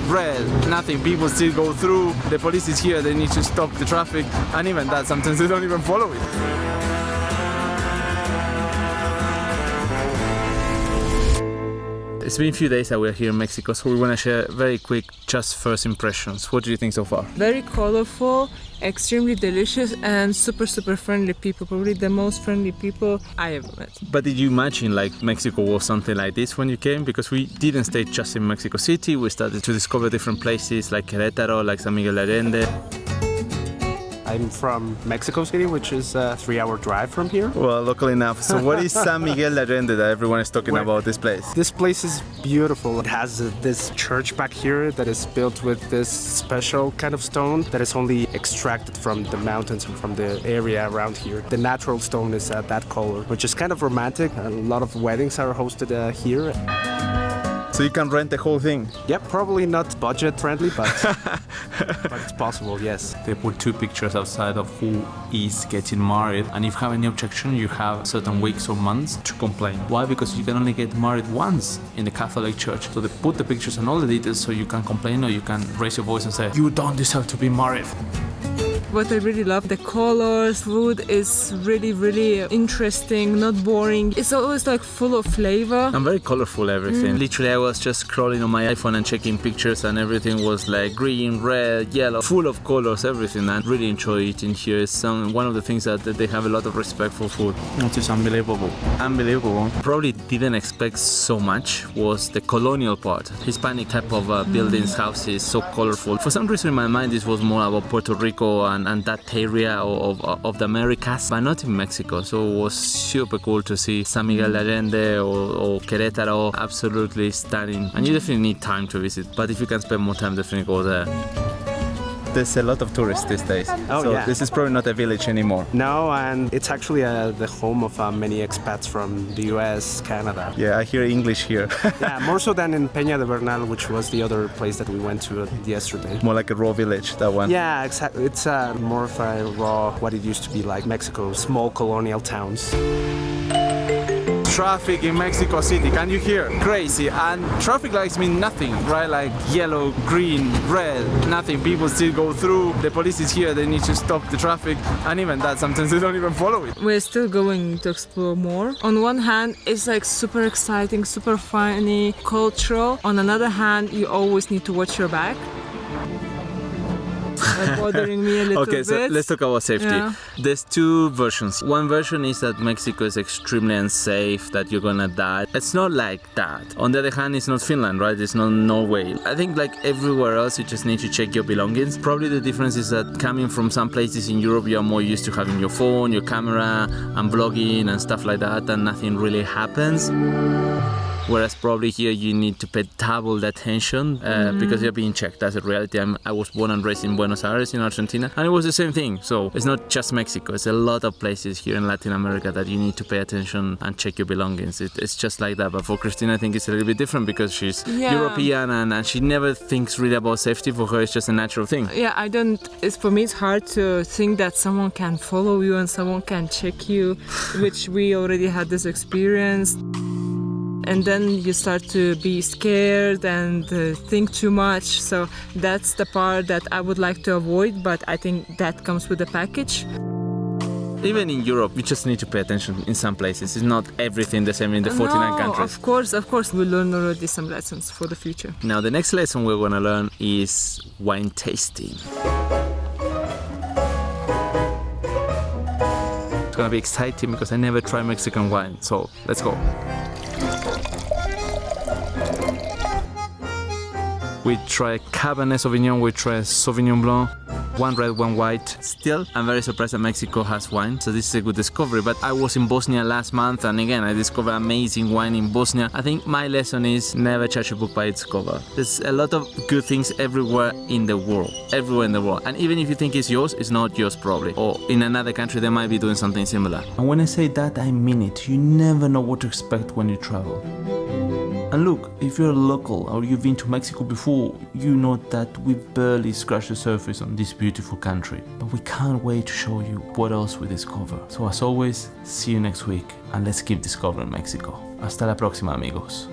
red, nothing. People still go through. The police is here, they need to stop the traffic. And even that, sometimes they don't even follow it. It's been a few days that we're here in Mexico, so we want to share very quick, just first impressions. What do you think so far? Very colorful, extremely delicious, and super friendly people. Probably the most friendly people I ever met. But did you imagine like Mexico was something like this when you came? Because we didn't stay just in Mexico City. We started to discover different places like Querétaro, like San Miguel de Allende. I'm from Mexico City, which is a 3-hour drive from here. Well, local enough. So what is San Miguel de Allende that everyone is talking about this place? This place is beautiful. It has this church back here that is built with this special kind of stone that is only extracted from the mountains and from the area around here. The natural stone is that color, which is kind of romantic. A lot of weddings are hosted here. So you can rent the whole thing? Yep, probably not budget friendly, but it's possible, yes. They put 2 pictures outside of who is getting married, and if you have any objection, you have certain weeks or months to complain. Why? Because you can only get married once in the Catholic Church. So they put the pictures and all the details so you can complain or you can raise your voice and say, you don't deserve to be married. What I really love, the colors, food is really interesting, not boring. It's always like full of flavor. And very colorful everything. Literally I was just scrolling on my iPhone and checking pictures and everything was like green, red, yellow, full of colors, everything. I really enjoy eating here. It's one of the things that they have a lot of respect for food. It is unbelievable. Unbelievable. Probably didn't expect so much was the colonial part. Hispanic type of buildings, houses, so colorful. For some reason in my mind this was more about Puerto Rico and that area of the Americas, but not in Mexico. So it was super cool to see San Miguel de Allende or Querétaro. Absolutely stunning. And you definitely need time to visit, but if you can spend more time, definitely go there. There's a lot of tourists these days. Oh, so yeah. This is probably not a village anymore. No, and it's actually the home of many expats from the US, Canada. Yeah, I hear English here. Yeah, more so than in Peña de Bernal, which was the other place that we went to yesterday. More like a raw village, that one. Yeah, exactly. It's more of a raw, what it used to be like Mexico, small colonial towns. Traffic in Mexico City, can you hear? Crazy. And traffic lights mean nothing, right? Like yellow, green, red, nothing. People still go through. The police is here, they need to stop the traffic. And even that, sometimes they don't even follow it. We're still going to explore more. On one hand, it's like super exciting, super funny, cultural. On another hand, you always need to watch your back. Bothering me a little bit. Okay, so let's talk about safety. Yeah. There's 2 versions. One version is that Mexico is extremely unsafe, that you're gonna die. It's not like that. On the other hand, it's not Finland, right? It's not Norway. I think like everywhere else, you just need to check your belongings. Probably the difference is that coming from some places in Europe, you're more used to having your phone, your camera, and vlogging and stuff like that, and nothing really happens. Whereas probably here you need to pay double the attention because you're being checked. That's a reality. I was born and raised in Buenos Aires in Argentina, and it was the same thing. So it's not just Mexico. It's a lot of places here in Latin America that you need to pay attention and check your belongings. It's just like that. But for Christina, I think it's a little bit different because she's European and she never thinks really about safety. For her, it's just a natural thing. Yeah, I don't. For me, it's hard to think that someone can follow you and someone can check you, which we already had this experience. And then you start to be scared and think too much. So that's the part that I would like to avoid, but I think that comes with the package. Even in Europe, you just need to pay attention in some places. It's not everything the same in the 49 countries. Of course, we learn already some lessons for the future. Now, the next lesson we're going to learn is wine tasting. It's going to be exciting because I never tried Mexican wine. So let's go. We try Cabernet Sauvignon, we try Sauvignon Blanc, 1 red, 1 white. Still, I'm very surprised that Mexico has wine, so this is a good discovery. But I was in Bosnia last month, and again, I discovered amazing wine in Bosnia. I think my lesson is never judge a book by its cover. There's a lot of good things everywhere in the world. And even if you think it's yours, it's not yours probably. Or in another country, they might be doing something similar. And when I say that, I mean it. You never know what to expect when you travel. And look, if you're a local or you've been to Mexico before, you know that we've barely scratched the surface on this beautiful country. But we can't wait to show you what else we discover. So as always, see you next week and let's keep discovering Mexico. Hasta la próxima, amigos.